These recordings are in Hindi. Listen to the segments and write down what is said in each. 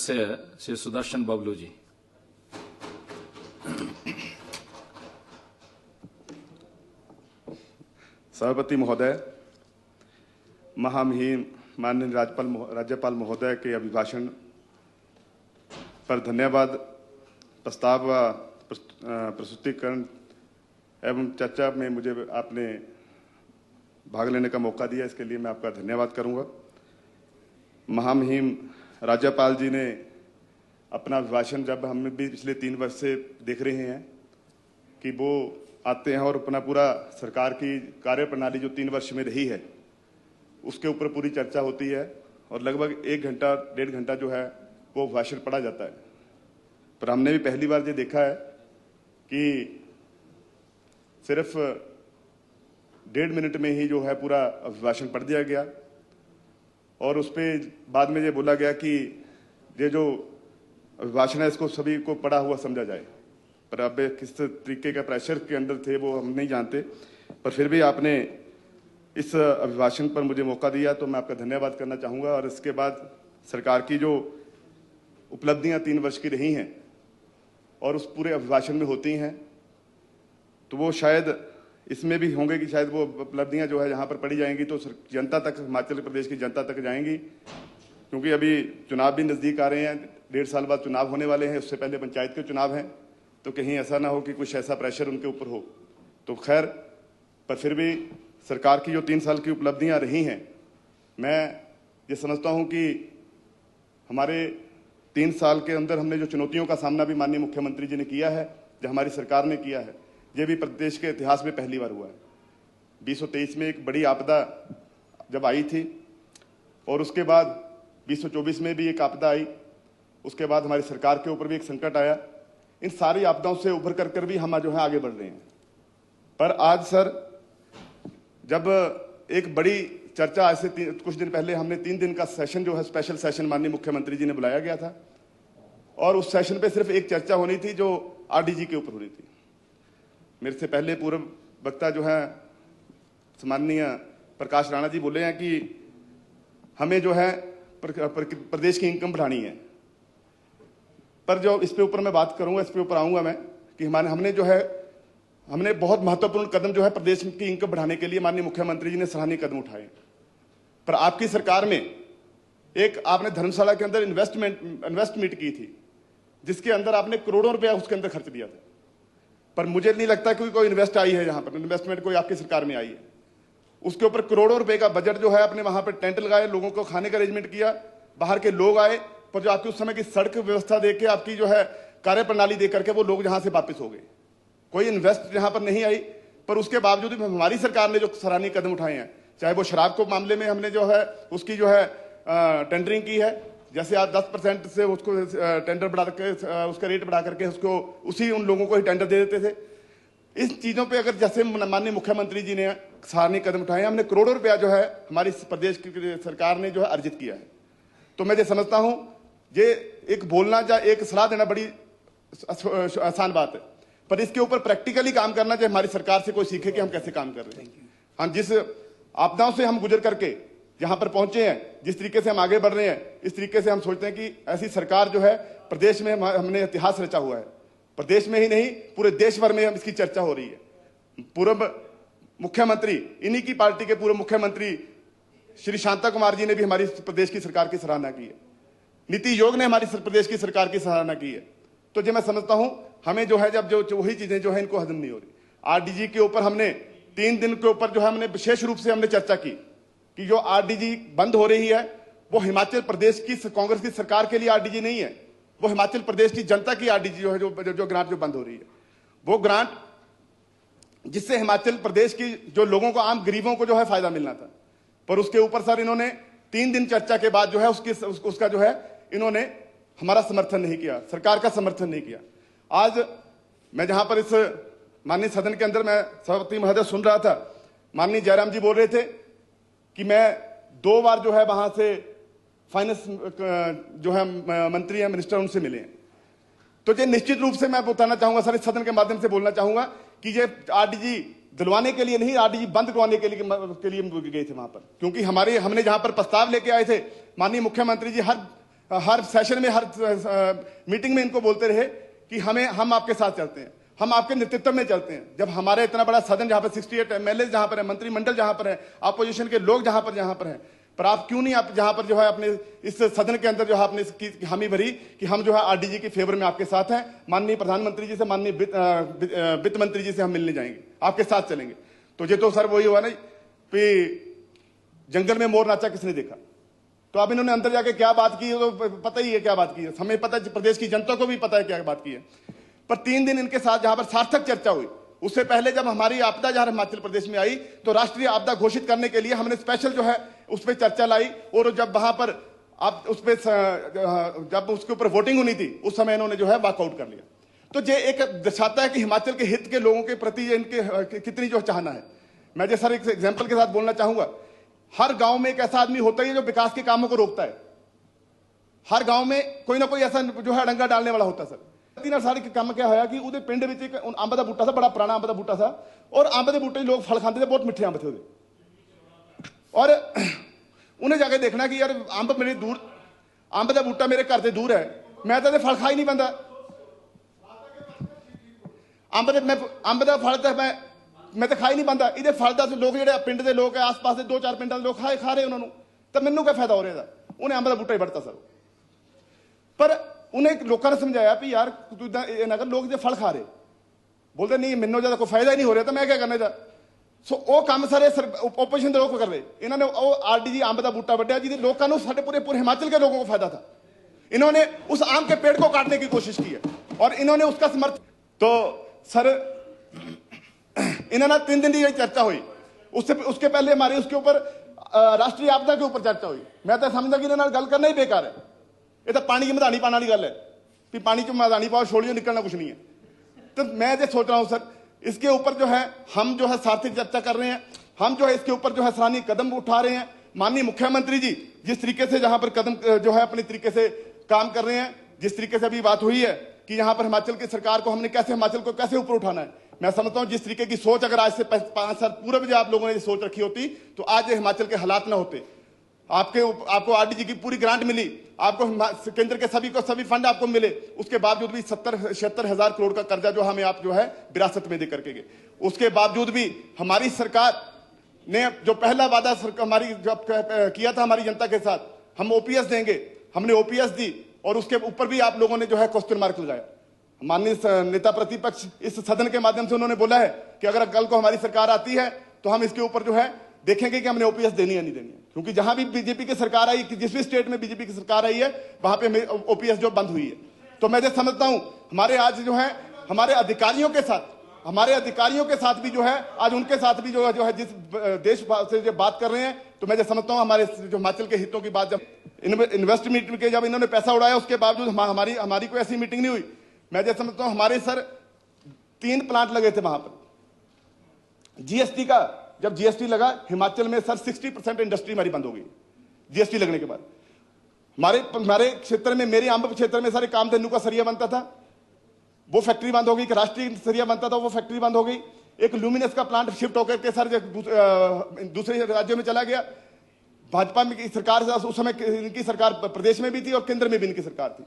सदस्य श्री सुदर्शन बबलू जी। सभापति महोदय, महामहिम माननीय राज्यपाल महोदय के अभिभाषण पर धन्यवाद। प्रस्ताव व प्रस्तुतिकरण एवं चर्चा में मुझे आपने भाग लेने का मौका दिया, इसके लिए मैं आपका धन्यवाद करूंगा। महामहिम राज्यपाल जी ने अपना अभिभाषण, जब हम भी पिछले 3 वर्ष से देख रहे हैं कि वो आते हैं और अपना पूरा सरकार की कार्यप्रणाली जो 3 वर्ष में रही है उसके ऊपर पूरी चर्चा होती है और लगभग 1 घंटा 1.5 घंटा जो है वो भाषण पढ़ा जाता है। पर हमने भी पहली बार ये देखा है कि सिर्फ 1.5 मिनट में ही जो है पूरा अभिभाषण पढ़ दिया गया और उस पर बाद में ये बोला गया कि ये जो अभिभाषण है इसको सभी को पढ़ा हुआ समझा जाए। पर अब किस तरीके का प्रेशर के अंदर थे वो हम नहीं जानते, पर फिर भी आपने इस अभिभाषण पर मुझे मौका दिया तो मैं आपका धन्यवाद करना चाहूँगा। और इसके बाद सरकार की जो उपलब्धियाँ 3 वर्ष की रही हैं और उस पूरे अभिभाषण में होती हैं, तो वो शायद इसमें भी होंगे कि शायद वो उपलब्धियाँ जो है यहाँ पर पढ़ी जाएंगी तो जनता तक, हिमाचल प्रदेश की जनता तक जाएंगी, क्योंकि अभी चुनाव भी नज़दीक आ रहे हैं। 1.5 साल बाद चुनाव होने वाले हैं, उससे पहले पंचायत के चुनाव हैं, तो कहीं ऐसा ना हो कि कुछ ऐसा प्रेशर उनके ऊपर हो। तो खैर, पर फिर भी सरकार की जो 3 साल की उपलब्धियाँ रही हैं, मैं ये समझता हूँ कि हमारे 3 साल के अंदर हमने जो चुनौतियों का सामना भी माननीय मुख्यमंत्री जी ने किया है, जो हमारी सरकार ने किया है, ये भी प्रदेश के इतिहास में पहली बार हुआ है। 2023 में एक बड़ी आपदा जब आई थी और उसके बाद 2024 में भी एक आपदा आई, उसके बाद हमारी सरकार के ऊपर भी एक संकट आया। इन सारी आपदाओं से उभर कर भी हम जो है आगे बढ़ रहे हैं। पर आज सर, जब एक बड़ी चर्चा आज से कुछ दिन पहले हमने 3 दिन का सेशन जो है स्पेशल सेशन माननीय मुख्यमंत्री जी ने बुलाया गया था और उस सेशन पे सिर्फ एक चर्चा होनी थी जो आरडीजी के ऊपर हो रही थी। मेरे से पहले पूर्व वक्ता जो है सम्माननीय प्रकाश राणा जी बोले हैं कि हमें जो है प्रदेश की इनकम बढ़ानी है। पर जो इस पे ऊपर मैं बात करूंगा, इस पे ऊपर आऊंगा मैं कि हमने बहुत महत्वपूर्ण कदम जो है प्रदेश की इनकम बढ़ाने के लिए माननीय मुख्यमंत्री जी ने सराहनीय कदम उठाए। पर आपकी सरकार में एक आपने धर्मशाला के अंदर इन्वेस्ट मीट की थी, जिसके अंदर आपने करोड़ों रुपया उसके अंदर खर्च दिया था। पर मुझे नहीं लगता कि कोई इन्वेस्ट आई है, यहाँ पर इन्वेस्टमेंट कोई आपकी सरकार में आई है। उसके ऊपर करोड़ों रुपए का बजट जो है आपने वहां पर टेंट लगाए, लोगों को खाने का अरेंजमेंट किया, बाहर के लोग आए, पर जो आपकी उस समय की सड़क व्यवस्था देके आपकी जो है कार्यप्रणाली दे करके वो लोग जहां से वापस हो गए। कोई इन्वेस्ट यहाँ पर नहीं आई। पर उसके बावजूद भी हमारी सरकार ने जो सराहनीय कदम उठाए हैं, चाहे वो शराब को मामले में हमने जो है उसकी जो है टेंडरिंग की है, जैसे आज 10% से उसको टेंडर बढ़ा करके उसका रेट बढ़ा करके उसको उसी उन लोगों को ही टेंडर दे देते थे। इस चीज़ों पे अगर जैसे माननीय मुख्यमंत्री जी ने सराहनीय कदम उठाए, हमने करोड़ों रुपया जो है हमारी प्रदेश की सरकार ने जो है अर्जित किया है। तो मैं ये समझता हूँ ये एक बोलना या एक सलाह देना बड़ी आसान बात है, पर इसके ऊपर प्रैक्टिकली काम करना चाहिए। हमारी सरकार से कोई सीखे कि हम कैसे काम कर रहे हैं। हम जिस आपदाओं से हम गुजर करके यहाँ पर पहुंचे हैं, जिस तरीके से हम आगे बढ़ रहे हैं, इस तरीके से हम सोचते हैं कि ऐसी सरकार जो है प्रदेश में हमने इतिहास रचा हुआ है। प्रदेश में ही नहीं, पूरे देश भर में हम इसकी चर्चा हो रही है। पूर्व मुख्यमंत्री, इन्हीं की पार्टी के पूर्व मुख्यमंत्री श्री शांता कुमार जी ने भी हमारी प्रदेश की सरकार की सराहना की है। नीति आयोग ने हमारी प्रदेश की सरकार की सराहना की है। तो जो मैं समझता हूं हमें जो है, जब जो वही चीजें जो है इनको हजम नहीं हो रही। आरडीजी के ऊपर हमने 3 दिन के ऊपर जो है हमने विशेष रूप से हमने चर्चा की कि जो आरडीजी बंद हो रही है वो हिमाचल प्रदेश की कांग्रेस की सरकार के लिए आरडीजी नहीं है, वो हिमाचल प्रदेश की जनता की आरडीजी जो है, जो ग्रांट जो बंद हो रही है, वो ग्रांट जिससे हिमाचल प्रदेश की जो लोगों को, आम गरीबों को जो है फायदा मिलना था। पर उसके ऊपर सर इन्होंने 3 दिन चर्चा के बाद जो है उसका जो है इन्होंने हमारा समर्थन नहीं किया, सरकार का समर्थन नहीं किया। आज मैं जहां पर इस माननीय सदन के अंदर मैं सभापति महोदय सुन रहा था, माननीय जयराम जी बोल रहे थे कि मैं 2 बार जो है वहां से फाइनेंस जो है मंत्री हैं, मिनिस्टर, उनसे मिले हैं। तो ये निश्चित रूप से मैं बताना चाहूंगा सर, इस सदन के माध्यम से बोलना चाहूंगा कि ये आरडीजी दिलवाने के लिए नहीं, आरडीजी बंद करवाने के लिए गए थे वहां पर। क्योंकि हमने जहां पर प्रस्ताव लेके आए थे, माननीय मुख्यमंत्री जी हर हर सेशन में, हर मीटिंग में इनको बोलते रहे कि हम आपके साथ चलते हैं, हम आपके नेतृत्व में चलते हैं। जब हमारे इतना बड़ा सदन जहां पर 68 एमएलए जहां पर है, मंत्रिमंडल जहां पर है, अपोजिशन के लोग जहां पर हैं, पर आप क्यों नहीं, आप जहां पर जो है अपने इस सदन के अंदर जो है आपने इसकी हामी भरी कि हम जो है आरडीजी के फेवर में आपके साथ हैं, माननीय प्रधानमंत्री जी से, माननीय वित्त मंत्री जी से हम मिलने जाएंगे, आपके साथ चलेंगे। तो ये तो सर वही हुआ ना कि जंगल में मोर नाचा किसने देखा। तो अब इन्होंने अंदर जाके क्या बात की है तो पता ही है क्या बात की है, हमें पता है, प्रदेश की जनता को भी पता है क्या बात की है। पर 3 दिन इनके साथ जहां पर सार्थक चर्चा हुई, उससे पहले जब हमारी आपदा जहां हिमाचल प्रदेश में आई तो राष्ट्रीय आपदा घोषित करने के लिए हमने स्पेशल जो है उस पर चर्चा लाई, और जब वहां पर आप उस पर जब उसके ऊपर वोटिंग होनी थी उस समय इन्होंने जो है वॉकआउट कर लिया। तो ये एक दर्शाता है कि हिमाचल के हित के लोगों के प्रति इनके कितनी जो चाहना है। मैं जो सर एक एग्जाम्पल के साथ बोलना चाहूंगा, हर गांव में एक ऐसा आदमी होता है जो विकास के कामों को रोकता है। हर गांव में कोई ना कोई ऐसा जो है अड़ंगा डालने वाला होता है। सर 3 साल के काम क्या होया कि उहदे पिंड विच एक अंब दा बूटा था, बड़ा पुराना अंब दा बूटा था, और अंब दे बूटे लोग फल खाते थे, बहुत मिठे अंब थे उहदे। और उन्हें जाके देखना कि यार अंब मेरे दूर, अंब दा बूटा मेरे घर से दूर है, मैं तो फल खा ही नहीं पाता। अंब दा फल तो मैं तो खा ही नहीं पाता, ये फल का लोग जो पिंड के लोग आस पास के 2-4 पिंड के लोग खा रहे उन्होंने, तो मैनू क्या फायदा हो रहा था। उन्हें अंब का बूटा ही बढ़ता सर, पर उन्हें लोगों ने समझाया भी यार तू ना कर, लोग जो फल खा रहे, बोलते नहीं मैनू ज्यादा कोई फायदा ही नहीं हो रहा, तो मैं क्या करना था। सो वो काम सारे ओपोजिशन के लोग कर रहे, इन्होंने वो आरडीजी अंब का बूटा बढ़िया जिन्हें लोगों को, साढ़े पूरे हिमाचल के लोगों को फायदा था। इन्होंने उस आम के पेड़ को काटने की कोशिश की है और इन्होंने उसका समर्थन। तो सर इन्होंने 3 दिन की चर्चा हुई, उसके पहले हमारी उसके ऊपर राष्ट्रीय आपदा के ऊपर चर्चा हुई। मैं तो समझदा कि इन्होंने गल करना ही बेकार है, ये तो पानी की मधानी पाने वाली गल है कि पानी की मधानी पाओ छोड़ियो, निकलना कुछ नहीं है। तो मैं ये सोच रहा हूं सर, इसके ऊपर जो है हम जो है सार्थक चर्चा कर रहे हैं, हम जो है इसके ऊपर जो है सराहनीय कदम उठा रहे हैं। माननीय मुख्यमंत्री जी जिस तरीके से जहां पर कदम जो है अपने तरीके से काम कर रहे हैं, जिस तरीके से अभी बात हुई है कि यहाँ पर हिमाचल की सरकार को हमने कैसे, हिमाचल को कैसे ऊपर उठाना है, मैं समझता हूं जिस तरीके की सोच अगर आज से 5 साल पूर्व जो आप लोगों ने सोच रखी होती तो आज हिमाचल के हालात ना होते। आपको आरडीजी की पूरी ग्रांट मिली, आपको केंद्र के सभी फंड आपको मिले, उसके बावजूद भी 70-76 हजार करोड़ का कर्जा जो हमें आप जो है विरासत में दे करके गए। उसके बावजूद भी हमारी सरकार ने जो पहला वादा हमारी जब किया था हमारी जनता के साथ, हम ओपीएस देंगे, हमने ओपीएस दी, और उसके ऊपर भी आप लोगों ने जो है क्वेश्चन मार्क लगाया। माननीय नेता प्रतिपक्ष इस सदन के माध्यम से उन्होंने बोला है कि अगर कल को हमारी सरकार आती है तो हम इसके ऊपर जो है देखेंगे कि हमने ओपीएस देनी है नहीं देनी है, क्योंकि जहां भी बीजेपी की सरकार आई, जिस भी स्टेट में बीजेपी की सरकार आई है वहां पे ओपीएस जो बंद हुई है। तो मैं जो समझता हूं हमारे आज जो है हमारे अधिकारियों के साथ भी जो है आज उनके साथ भी जो है जिस देश से जो बात कर रहे हैं, तो मैं जो समझता हूं हमारे जो हिमाचल के हितों की बात, जब इन्वेस्टमेंट के जब इन्होंने पैसा उड़ाया उसके बावजूद हमारी कोई ऐसी मीटिंग नहीं हुई। मैं जो समझता हूं हमारे सर 3 प्लांट लगे थे वहां पर जीएसटी का, जब जीएसटी लगा हिमाचल में सर 60% इंडस्ट्री हमारी बंद हो गई जीएसटी लगने के बाद। हमारे क्षेत्र में, मेरे अंब क्षेत्र में सारे कामधेनु का सरिया बनता था, वो फैक्ट्री बंद हो गई। राष्ट्रीय सरिया बनता था, वो फैक्ट्री बंद हो गई। एक ल्यूमिनस का प्लांट शिफ्ट होकर के सर दूसरे राज्यों में चला गया। भाजपा में की सरकार उस समय इनकी सरकार प्रदेश में भी थी और केंद्र में भी इनकी सरकार थी,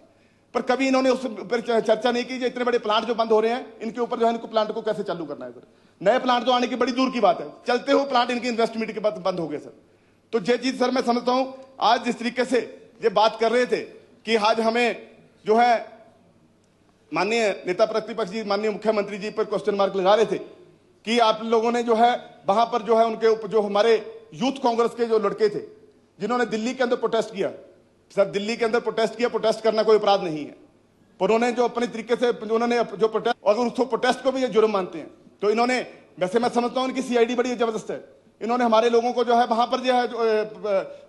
पर कभी इन्होंने उस पर चर्चा नहीं की। इतने बड़े प्लांट जो बंद हो रहे हैं इनके ऊपर जो है इनको प्लांट को कैसे चालू करना है सर। नए प्लांट तो आने की बड़ी दूर की बात है, चलते हुए प्लांट इनकी इन्वेस्टमेंट के बाद बंद हो गए सर। तो ये चीज सर मैं समझता हूं आज जिस तरीके से ये बात कर रहे थे कि आज हमें जो है माननीय नेता प्रतिपक्ष जी, माननीय मुख्यमंत्री जी पर क्वेश्चन मार्क लगा रहे थे कि आप लोगों ने जो है वहां पर जो है उनके ऊपर जो हमारे यूथ कांग्रेस के जो लड़के थे जिन्होंने दिल्ली के अंदर प्रोटेस्ट किया, सर दिल्ली के अंदर प्रोटेस्ट किया, प्रोटेस्ट करना कोई अपराध नहीं है, पर उन्होंने जो अपने तरीके से उन्होंने जो प्रोटेस्ट, अगर उसको प्रोटेस्ट को भी ये जुर्म मानते हैं तो इन्होंने, वैसे मैं समझता हूं इनकी सीआईडी बड़ी जबरदस्त है, इन्होंने हमारे लोगों को जो है वहां पर जो है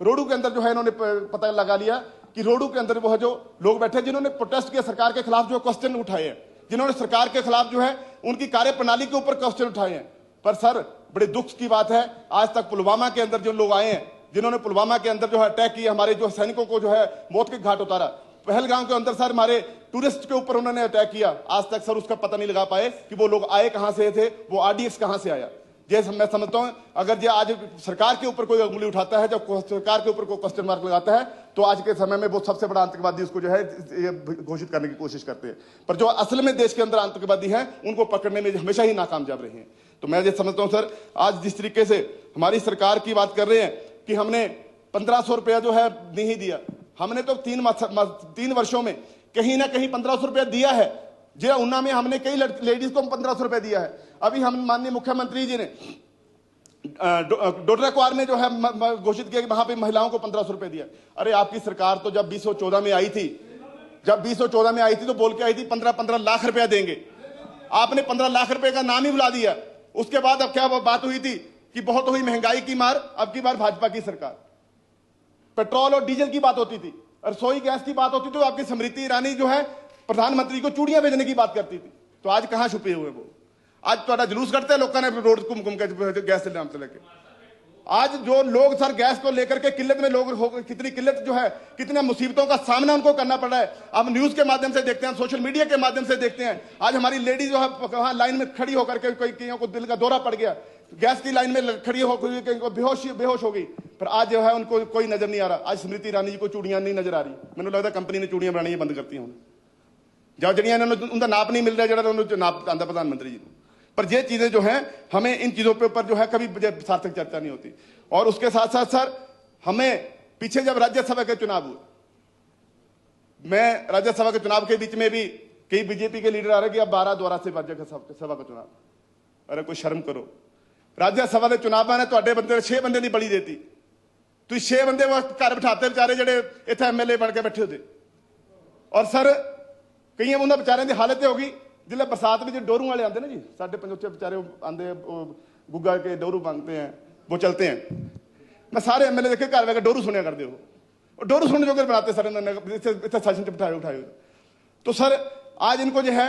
रोडू के अंदर जो है इन्होंने पता लगा लिया कि रोडू के अंदर वो है जो लोग बैठे जिन्होंने प्रोटेस्ट किया, सरकार के खिलाफ जो क्वेश्चन उठाए हैं, जिन्होंने सरकार के खिलाफ जो है उनकी कार्यप्रणाली के ऊपर क्वेश्चन उठाए हैं। पर सर बड़े दुख की बात है आज तक पुलवामा के अंदर जो लोग आए हैं, जिन्होंने पुलवामा के अंदर जो है अटैक किया, हमारे जो सैनिकों को जो है मौत के घाट उतारा, पहलगाम के अंदर सर हमारे टूरिस्ट के ऊपर उन्होंने अटैक किया, आज तक सर उसका पता नहीं लगा पाए कि वो लोग आए कहां से थे, वो आरडीएक्स कहां से आया। जैसे मैं समझता हूं अगर ये आज सरकार के ऊपर कोई उंगली उठाता है, जब सरकार के ऊपर कोई क्वेश्चन मार्क लगाता है, तो आज के समय में वो सबसे बड़ा आतंकवादी उसको जो है ये घोषित करने की कोशिश करते हैं। पर जो असल में देश के अंदर आतंकवादी हैं उनको पकड़ने में हमेशा ही नाकामयाब रहे हैं। तो मैं ये समझता हूं सर, आज जिस तरीके से हमारी सरकार की बात कर रहे हैं कि हमने 1500 रुपया जो है नहीं दिया, हमने तो 3 वर्षों में कहीं ना कहीं 1500 रुपया दिया है। जो ऊना में हमने कई लेडीज को 1500 रुपया दिया है। अभी हम माननीय मुख्यमंत्री जी ने डोडरा क्वार में जो है घोषित किया कि वहां पे महिलाओं को 1500 रुपए दिया। अरे आपकी सरकार तो जब 2014 में आई थी, तो बोल के आई थी 15-15 लाख रुपया देंगे। आपने 15 लाख रुपए का नाम ही बुला दिया। उसके बाद अब क्या बात हुई थी कि बहुत हुई महंगाई की मार, अब की बार भाजपा की सरकार। पेट्रोल और डीजल की बात होती थी, रसोई गैस की बात होती थी, तो आपकी स्मृति ईरानी जो है प्रधानमंत्री को चूड़ियां भेजने की बात करती थी। तो आज कहां छुपे हुए वो? आज थोड़ा जुलूस करते हैं लोगों ने रोड घूम के गैस नाम से लेके। आज जो लोग सर गैस को लेकर के किल्लत में लोग हो, कितनी किल्लत जो है, कितने मुसीबतों का सामना उनको करना पड़ रहा है। अब न्यूज के माध्यम से देखते हैं, सोशल मीडिया के माध्यम से देखते हैं। आज हमारी लेडी जो है वहां लाइन में खड़ी होकर के कईयों को दिल का दौरा पड़ गया, गैस की लाइन में खड़ी होकर बेहोश हो गई। पर आज जो है उनको कोई नजर नहीं आ रहा। आज स्मृति ईरानी जी को चूड़ियां नहीं नजर आ रही। मैंने लगता कंपनी ने चूड़ियां बनानी बंद करती हैं जब जड़ियां उनका नाप नहीं मिल रहा जो नाप आंदा प्रधानमंत्री जी को। पर ये चीजें जो हैं, हमें इन चीजों पे ऊपर जो है कभी सार्थक चर्चा नहीं होती। और उसके साथ साथ सर, हमें पीछे जब राज्यसभा के चुनाव हुए, मैं राज्यसभा के चुनाव के बीच में भी कई बीजेपी के लीडर आ रहे कि अब 12 द्वारा से राज्यसभा का चुनाव। अरे कोई शर्म करो। राज्यसभा के चुनाव में ਤੁਹਾਡੇ ਬੰਦੇ 6 ਬੰਦੇ ਦੀ ਬਲੀ ਦੇਤੀ। ਤੁਸੀਂ 6 ਬੰਦੇ ਘਰ ਬਿਠਾਤੇ ਵਿਚਾਰੇ ਜਿਹੜੇ ਇੱਥੇ ਐਮਐਲਏ ਬਣ ਕੇ ਬੈਠੇ ਹੁੰਦੇ। ਔਰ ਸਰ ਕਈਆਂ ਉਹਨਾਂ ਵਿਚਾਰਿਆਂ ਦੀ ਹਾਲਤ ਇਹ ਹੋ ਗਈ जिले बरसात में जो डोरू वाले आते हैं ना जी, साढ़े पंचोचे बेचारे आते गुग्गा के डोरू मांगते हैं, वो चलते हैं। मैं सारे एमएलए देखे घर वैके डोरू सुनिया करते हो, और डोरू सुनने जो बनाते सर इतने सेशन बिठाए उठाए। तो सर आज इनको जो है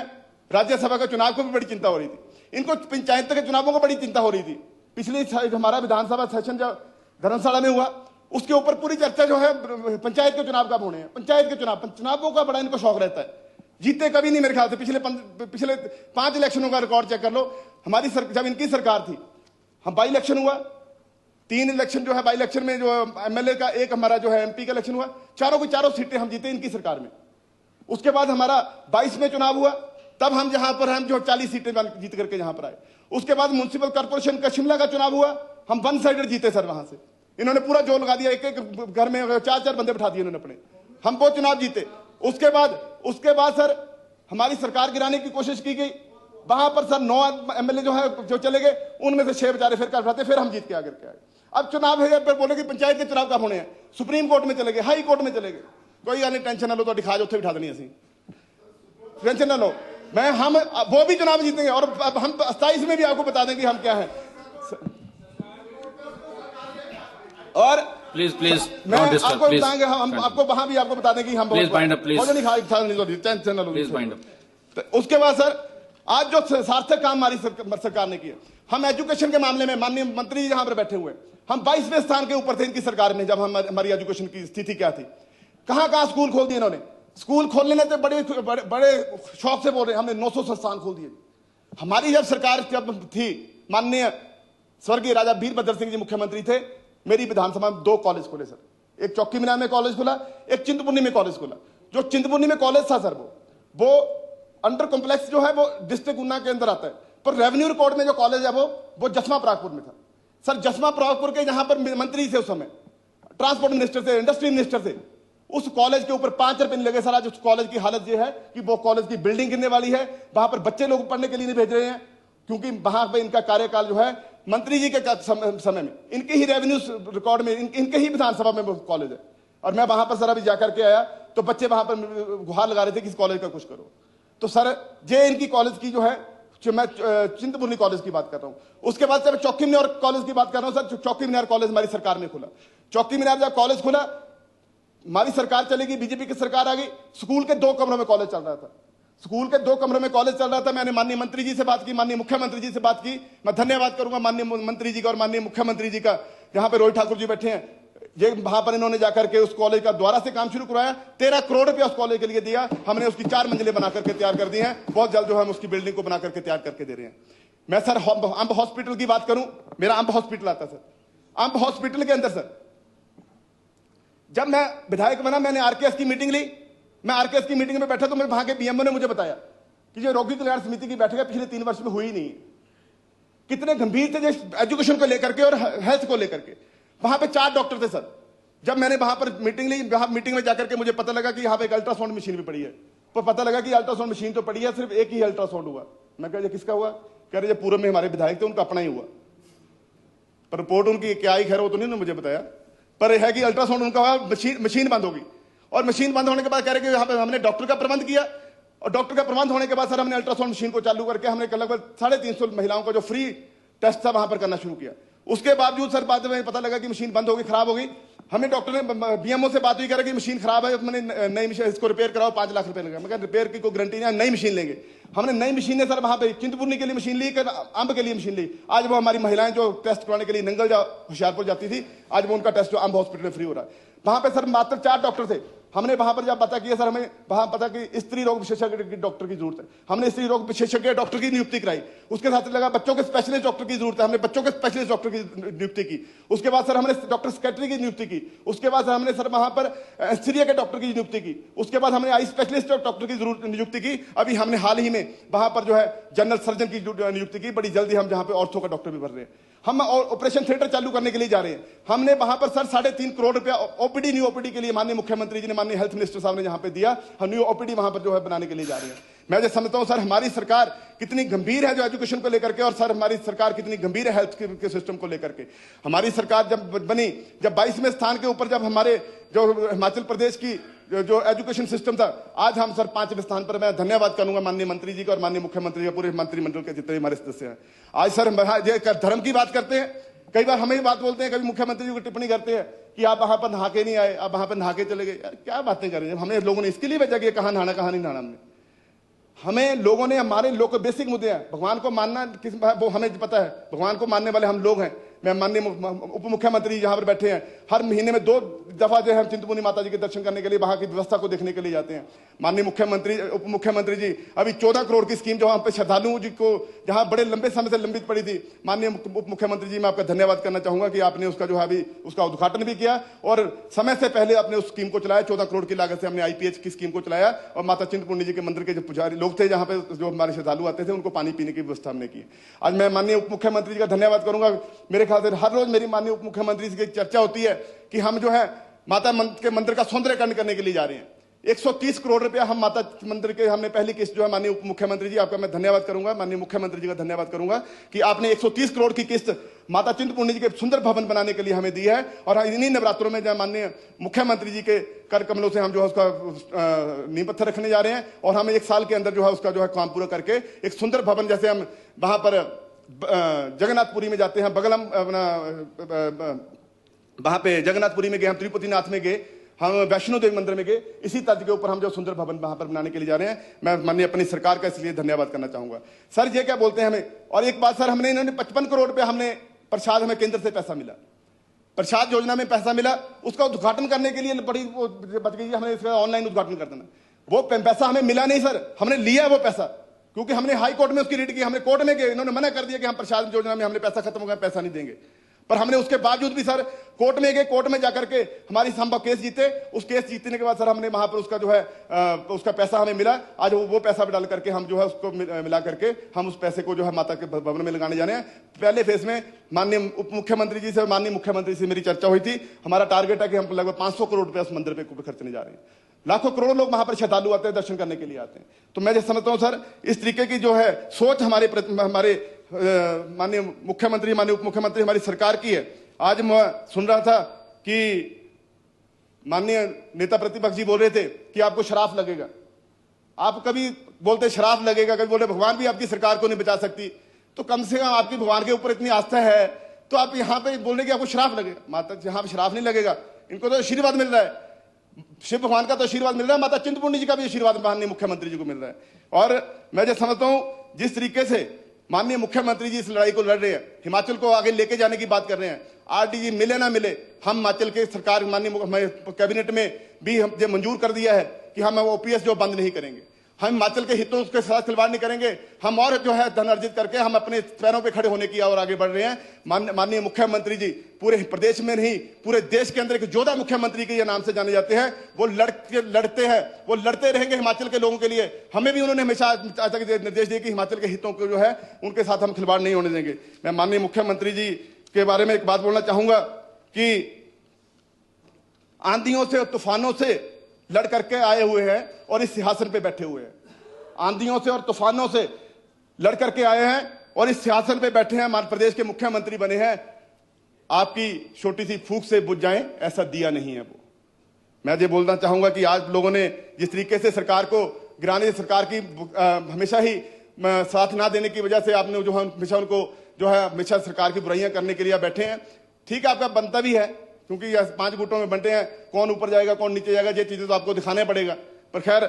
राज्यसभा के चुनाव को भी बड़ी चिंता हो रही थी, इनको पंचायत के चुनावों को बड़ी चिंता हो रही थी। पिछली हमारा विधानसभा सेशन जो धर्मशाला में हुआ, उसके ऊपर पूरी चर्चा जो है पंचायत के चुनाव कब होने हैं। पंचायत के चुनावों का बड़ा इनको शौक रहता है। जीते कभी नहीं मेरे ख्याल से। पिछले 5 इलेक्शनों का रिकॉर्ड चेक कर लो। हमारी जब इनकी सरकार थी, हम बाई इलेक्शन हुआ, 3 इलेक्शन जो है बाई इलेक्शन में जो एमएलए का, एक हमारा जो है एमपी का इलेक्शन हुआ, चारों की चारों सीटें हम जीते इनकी सरकार में। उसके बाद हमारा 22 में चुनाव हुआ, तब हम जहां पर हम जो 40 सीटें जीत करके यहां पर आए। उसके बाद म्युनिसिपल कॉर्पोरेशन का शिमला का चुनाव हुआ, हम 1 साइडेड जीते सर। वहां से इन्होंने पूरा जोर लगा दिया, एक एक घर में 4-4 बंदे बिठा दिए इन्होंने अपने, हम वो चुनाव जीते। उसके बाद सर हमारी सरकार गिराने की कोशिश की गई। वहां पर सर 9 एमएलए जो है जो चले गए, उनमें से 6 बेचारे फिर बिठाते, फिर हम जीत के आगे के आए। अब चुनाव है पर बोले कि पंचायत के चुनाव कब होने हैं, सुप्रीम कोर्ट में चले गए, हाई कोर्ट में चले गए। कोई गल नहीं, टेंशन ना लो, तो दिखा जो बिठा देनी असी, टेंशन ना लो। हम वो भी चुनाव जीतेंगे, और हम 27 में भी आपको बता देंगे हम क्या है। और प्लीज मैं आपको बताएंगे, हम आपको वहां भी आपको बता दें कि हम प्लीज बाइंड अप, प्लीज उसके बाद सर आज जो सार्थक काम हमारी सरकार ने किया, हम एजुकेशन के मामले में माननीय मंत्री जी यहां पर बैठे हुए, हम 22वें स्थान के ऊपर थे इनकी सरकार में। जब हमारी एजुकेशन की स्थिति क्या थी, कहां स्कूल खोल दिए इन्होंने। स्कूल खोलने में तो बड़े शौक से बोल रहे हैं, हमने 900 संस्थान खोल दिए। हमारी जब सरकार जब थी, माननीय स्वर्गीय राजा वीरभद्र सिंह जी मुख्यमंत्री थे, मेरी विधानसभा में 2 कॉलेज खोले सर। एक चौकी मीनार में कॉलेज खोला, एक चिंतपूर्णी में कॉलेज खोला। जो चिंतपूर्णी में कॉलेज था सर, वो अंडर कॉम्प्लेक्स जो है वो डिस्ट्रिक्ट ऊना के अंदर आता है, पर रेवेन्यू रिकॉर्ड में जो कॉलेज है वो जसमा परागपुर में था सर। जसमा परागपुर के जहां पर मंत्री थे उस समय, ट्रांसपोर्ट मिनिस्टर थे, इंडस्ट्री मिनिस्टर थे, उस कॉलेज के ऊपर 5 रुपए नहीं लगे सर। आज उस कॉलेज की हालत ये है कि वो कॉलेज की बिल्डिंग गिरने वाली है, वहां पर बच्चे लोग पढ़ने के लिए नहीं भेज रहे हैं, क्योंकि वहां पर इनका कार्यकाल जो है मंत्री जी के समय में, इनके ही रेवेन्यू रिकॉर्ड में, इनके ही विधानसभा में वो कॉलेज है। और मैं वहां पर सर अभी जाकर के आया, तो बच्चे वहां पर गुहार लगा रहे थे कि इस कॉलेज का कुछ करो। तो सर ये इनकी कॉलेज की जो है, मैं चिंतपूर्णी कॉलेज की बात कर रहा हूं। उसके बाद सर चौकी मीनार कॉलेज की बात कर रहा हूं सर। चौकी मीनार कॉलेज हमारी सरकार ने खोला। चौकी मीनार जब कॉलेज खुला, हमारी सरकार चली गई, बीजेपी की सरकार आ गई, स्कूल के 2 कमरों में कॉलेज चल रहा था। स्कूल के 2 कमरों में कॉलेज चल रहा था। मैंने माननीय मंत्री जी से बात की, माननीय मुख्यमंत्री जी से बात की। मैं धन्यवाद करूंगा माननीय मंत्री जी का और माननीय मुख्यमंत्री जी का, जहां पे रोहित ठाकुर जी बैठे हैं। ये वहां पर इन्होंने जाकर के उस कॉलेज का द्वारा से काम शुरू करवाया। 13 करोड़ रुपया उस कॉलेज के लिए दिया। हमने उसकी 4 मंजिलें बना करके तैयार कर दी हैं। बहुत जल्द जो हम उसकी बिल्डिंग को बना करके तैयार करके दे रहे हैं। मैं सर अंब हॉस्पिटल की बात करूं, मेरा अंब हॉस्पिटल आता सर, अंब हॉस्पिटल के अंदर सर, जब मैं विधायक बना मैंने आरकेएस की मीटिंग ली, मैं आरकेएस की मीटिंग में बैठा तो मेरे वहां के बीएमओ ने मुझे बताया कि जो रोगी कल्याण समिति की बैठक है पिछले 3 वर्ष में हुई नहीं। कितने गंभीर थे जो एजुकेशन को लेकर के और हेल्थ को लेकर के। वहां पे 4 डॉक्टर थे सर। जब मैंने वहां पर मीटिंग ली, वहां मीटिंग में जाकर के मुझे पता लगा कि यहाँ पे एक अल्ट्रासाउंड मशीन भी पड़ी है, तो पता लगा कि अल्ट्रासाउंड मशीन तो पड़ी है, सिर्फ एक ही अल्ट्रासाउंड हुआ। मैं कह किसका हुआ? कह रहे पूर्व में हमारे विधायक थे उनका अपना ही हुआ, पर रिपोर्ट उनकी क्या आई खैर वो तो नहीं मुझे बताया, पर यह है कि अल्ट्रासाउंड उनका हुआ, मशीन बंद होगी। और मशीन बंद होने के बाद कह रहे कि यहाँ पे हमने डॉक्टर का प्रबंध किया, और डॉक्टर का प्रबंध होने के बाद सर हमने अल्ट्रासाउंड मशीन को चालू करके हमने लगभग 350 महिलाओं का जो फ्री टेस्ट था वहां पर करना शुरू किया। उसके बावजूद सर बाद में पता लगा कि मशीन बंद हो गई, खराब हो गई। हमें डॉक्टर ने बीएमओ से बात हुई, कह रहे कि मशीन खराब है, मैंने नई मशीन इसको रिपेयर कराओ, 5 लाख रुपए लगा। मैं रिपेयर की कोई गारंटी नहीं, नई मशीन लेंगे। हमने नई मशीन ने सर वहां पे चिंतपूर्णी के लिए मशीन ली, अंब के लिए मशीन ली। आज वो हमारी महिलाएं जो टेस्ट करवाने के लिए नंगल होशियारपुर जाती थी, आज वो उनका टेस्ट जो अंब हॉस्पिटल में फ्री हो रहा है। वहां पे सर मात्र 4 डॉक्टर थे। हमने वहां पर जब पता किया सर, हमें वहां पता कि स्त्री रोग विशेषज्ञ की डॉक्टर की जरूरत है, हमने स्त्री रोग विशेषज्ञ डॉक्टर की नियुक्ति कराई। उसके साथ लगा बच्चों के स्पेशलिस्ट डॉक्टर की जरूरत है, हमने बच्चों के स्पेशलिस्ट डॉक्टर की नियुक्ति की। उसके बाद सर हमने डॉक्टर सेक्रेटरी की नियुक्ति की। उसके बाद हमने सर वहां पर स्त्रीय के डॉक्टर की नियुक्ति की। उसके बाद हमने आई स्पेशलिस्ट डॉक्टर की जरूरत नियुक्ति की। अभी हमने हाल ही में वहां पर जो है जनरल सर्जन की नियुक्ति की। बड़ी जल्दी हम जहां पे ऑर्थो का डॉक्टर भी भर रहे हैं। हम ऑपरेशन थिएटर चालू करने के लिए जा रहे हैं। हमने वहां पर सर 3.5 करोड़ रुपया ओपीडी न्यू ओपीडी के लिए माननीय मुख्यमंत्री जी ने, माननीय हेल्थ मिनिस्टर साहब ने जहां पे दिया, हम न्यू ओपीडी वहां पर जो है बनाने के लिए जा रहे हैं। मैं जो समझता हूं सर हमारी सरकार कितनी गंभीर है जो एजुकेशन को लेकर के, और सर हमारी सरकार कितनी गंभीर है हेल्थ के सिस्टम को लेकर के। हमारी सरकार जब बनी, जब 22वें स्थान के ऊपर जब हमारे जो हिमाचल प्रदेश की जो एजुकेशन सिस्टम था, आज हम सर 5वें स्थान पर। मैं धन्यवाद करूंगा माननीय मंत्री जी का और माननीय मुख्यमंत्री का, पूरे मंत्रिमंडल के जितने हमारे सदस्य हैं। आज सर धर्म की बात करते हैं, कई बार हमें बात बोलते हैं, कभी मुख्यमंत्री जी को टिप्पणी करते हैं कि आप वहां पर नहा के नहीं आए, आप वहां पर नहा के चले गए। यार क्या बातें कर रहे हैं? हमें लोगों ने इसके लिए भेजा कि कहां नहाना कहां नहीं नहाना। हमें लोगों ने, हमारे लोग को बेसिक मुद्दे हैं, भगवान को मानना किस, वो हमें पता है, भगवान को मानने वाले हम लोग हैं। मैं माननीय उप मुख्यमंत्री यहाँ पर बैठे हैं, हर महीने में 2 दफा जो है हम चिंतपूर्णी माता जी के दर्शन करने के लिए, वहां की व्यवस्था को देखने के लिए जाते हैं। माननीय मुख्यमंत्री उप मुख्यमंत्री जी अभी 14 करोड़ की स्कीम जो हम पे श्रद्धालुओं जी को जहां बड़े लंबे समय से लंबित पड़ी थी, माननीय उप मुख्यमंत्री जी मैं आपका धन्यवाद करना चाहूंगा कि आपने उसका जो है अभी उसका उद्घाटन भी किया और समय से पहले आपने उस स्कीम को चलाया। 14 करोड़ की लागत से हमने आईपीएच की स्कीम को चलाया और माता चिंतपूर्णी जी के मंदिर के जो पुजारी लोग थे, जहां पे जो हमारे श्रद्धालु आते थे, उनको पानी पीने की व्यवस्था हमने की। आज मैं माननीय उप मुख्यमंत्री जी का धन्यवाद करूंगा। मेरे ख्याल से हर रोज मेरी माननीय उप मुख्यमंत्री जी की चर्चा होती है कि हम जो है माता के मंदिर का सौंदर्यकरण करने के लिए जा रहे हैं। 130 करोड़ रुपया हम माता मंदिर के, हमने पहली किस्त जो है, माननीय उप मुख्यमंत्री जी आपका मैं धन्यवाद करूंगा, माननीय मुख्यमंत्री जी का धन्यवाद करूंगा कि आपने 130 करोड़ की किस्त माता चिंतपूर्णी जी के सुंदर भवन बनाने के लिए हमें दी है। और इन्हीं नवरात्रों में जो माननीय मुख्यमंत्री जी के कर कमलों से हम जो है उसका नींव पत्थर रखने जा रहे हैं और हम 1 साल के अंदर जो है उसका जो है काम पूरा करके एक सुंदर भवन, जैसे हम वहां पर जगन्नाथपुरी में जाते हैं, बगलम अपना वहां पे जगन्नाथपुरी में गए, हम तिरुपतिनाथ में गए, हम वैष्णो देवी मंदिर में गए, इसी तर्ज के ऊपर हम जो सुंदर भवन वहां पर बनाने के लिए जा रहे हैं। मैं माननीय अपनी सरकार का इसलिए धन्यवाद करना चाहूंगा। सर ये क्या बोलते हैं हमें, और एक बात सर, हमने इन्होंने 55 करोड़ रुपया हमने प्रसाद, हमें केंद्र से पैसा मिला, प्रसाद योजना में पैसा मिला, उसका उद्घाटन करने के लिए बड़ी वो बच गई, हमें इसका ऑनलाइन उद्घाटन कर देना। वो पैसा हमें मिला नहीं सर, हमने लिया वो पैसा, क्योंकि हमने हाई कोर्ट में उसकी रीड की, हमने कोर्ट में गए, इन्होंने मना कर दिया कि हम प्रसाद योजना में हमने पैसा खत्म हो गया, पैसा नहीं देंगे। पर हमने उसके बावजूद भी सर कोर्ट में गए, कोर्ट में जाकर के हमारी संभव केस जीते। उस केस जीतने के बाद सर हमने वहां पर उसका जो है उसका पैसा हमें मिला। आज वो पैसा भी डाल करके हम जो है उसको मिला करके हम उस पैसे को जो है माता के भवन में लगाने जाने हैं। पहले फेज में माननीय उप मुख्यमंत्री जी से, माननीय मुख्यमंत्री से मेरी चर्चा हुई थी। हमारा टारगेट है कि हम लगभग 500 करोड़ रुपया उस मंदिर पे खर्चने जा रहे हैं। लाखों करोड़ों लोग वहां पर श्रद्धालु आते हैं, दर्शन करने के लिए आते हैं। तो मैं समझता हूं सर, इस तरीके की जो है सोच हमारे माननीय मुख्यमंत्री, माननीय उप मुख्यमंत्री हमारी सरकार की है। आज मैं सुन रहा था कि माननीय नेता प्रतिपक्ष जी बोल रहे थे कि आपको शराफ लगेगा। आप कभी बोलते शराफ लगेगा, कभी बोले भगवान भी आपकी सरकार को नहीं बचा सकती। तो कम से कम आपकी भगवान के ऊपर इतनी आस्था है तो आप यहाँ पे बोलने की आपको शराफ लगेगा। माता यहाँ पे शराफ नहीं लगेगा, इनको तो आशीर्वाद मिल रहा है, शिव भगवान का तो आशीर्वाद मिल रहा है, माता चिंतपूर्णी जी का भी आशीर्वाद माननीय मुख्यमंत्री जी को मिल रहा है। और मैं जो समझता हूं, जिस तरीके से माननीय मुख्यमंत्री जी इस लड़ाई को लड़ रहे हैं, हिमाचल को आगे लेके जाने की बात कर रहे हैं, आरडीजी मिले ना मिले, हम हिमाचल के सरकार माननीय कैबिनेट में भी हम मंजूर कर दिया है कि हम ओपीएस जो बंद नहीं करेंगे। हम हिमाचल के हितों के साथ खिलवाड़ नहीं करेंगे। हम और जो है धन अर्जित करके हम अपने पैरों पे खड़े होने की और आगे बढ़ रहे हैं। माननीय मुख्यमंत्री जी पूरे प्रदेश में नहीं पूरे देश के अंदर एक योद्धा मुख्यमंत्री के नाम से जाने जाते हैं। वो लड़ते हैं, वो लड़ते रहेंगे हिमाचल के लोगों के लिए। हमें भी उन्होंने हमेशा निर्देश दिए कि हिमाचल के हितों को जो है उनके साथ हम खिलवाड़ नहीं होने देंगे। मैं माननीय मुख्यमंत्री जी के बारे में एक बात बोलना चाहूंगा कि आंधियों से और तूफानों से लड़ करके आए हुए हैं और इस सिंहासन पे बैठे हुए हैं। आंधियों से और तूफानों से लड़ करके आए हैं और इस सिंहासन पे बैठे हैं। हमारे प्रदेश के मुख्यमंत्री बने हैं। आपकी छोटी सी फूंक से बुझ जाएं ऐसा दिया नहीं है वो। मैं ये बोलना चाहूंगा कि आज लोगों ने जिस तरीके से सरकार को गिराने, सरकार की हमेशा ही साथ ना देने की वजह से आपने जो है हमेशा उनको जो है हमेशा सरकार की बुराइयां करने के लिए बैठे हैं। ठीक है, आपका बनता भी है क्योंकि 5 गुटों में बंटे हैं, कौन ऊपर जाएगा कौन नीचे जाएगा ये चीजें तो आपको दिखाने पड़ेगा। पर खैर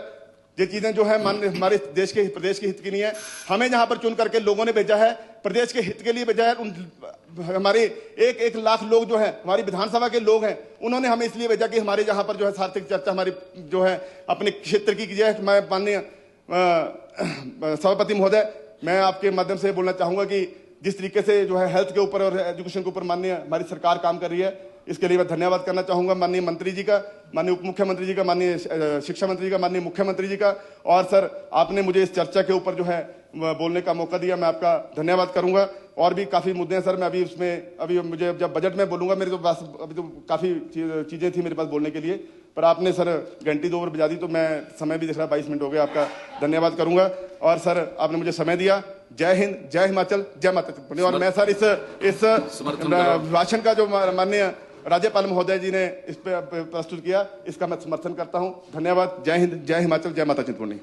ये चीजें जो है हमारे देश के प्रदेश के हित के लिए है। हमें जहां पर चुन करके लोगों ने भेजा है, प्रदेश के हित के लिए भेजा है। हमारे 1 लाख लोग जो है हमारी विधानसभा के लोग हैं, उन्होंने हमें इसलिए भेजा कि हमारे जहां पर जो है सार्थक चर्चा हमारी जो है अपने क्षेत्र की जाए। मैं माननीय सभापति महोदय, मैं आपके माध्यम से बोलना चाहूंगा कि जिस तरीके से जो है हेल्थ के ऊपर और एजुकेशन के ऊपर माननीय हमारी सरकार काम कर रही है, इसके लिए मैं धन्यवाद करना चाहूंगा माननीय मंत्री जी का, माननीय उप मुख्यमंत्री जी का, माननीय शिक्षा मंत्री जी का, माननीय मुख्यमंत्री जी का। और सर आपने मुझे इस चर्चा के ऊपर जो है बोलने का मौका दिया, मैं आपका धन्यवाद करूंगा। और भी काफी मुद्दे हैं सर, मैं अभी मुझे जब बजट में बोलूंगा, मेरे तो पास अभी तो काफी चीजें थी मेरे पास बोलने के लिए, पर आपने सर घंटी 2 ओवर बजा दी तो मैं समय भी देख रहा 22 मिनट हो गया। आपका धन्यवाद करूंगा और सर आपने मुझे समय दिया। जय हिंद, जय हिमाचल, जय माता चिंतपूर्णी। और मैं सर इस भाषण का जो माननीय राज्यपाल महोदय जी ने इस पे प्रस्तुत किया, इसका मैं समर्थन करता हूं। धन्यवाद। जय हिंद, जय हिमाचल, जय माता चिंतपूर्णी।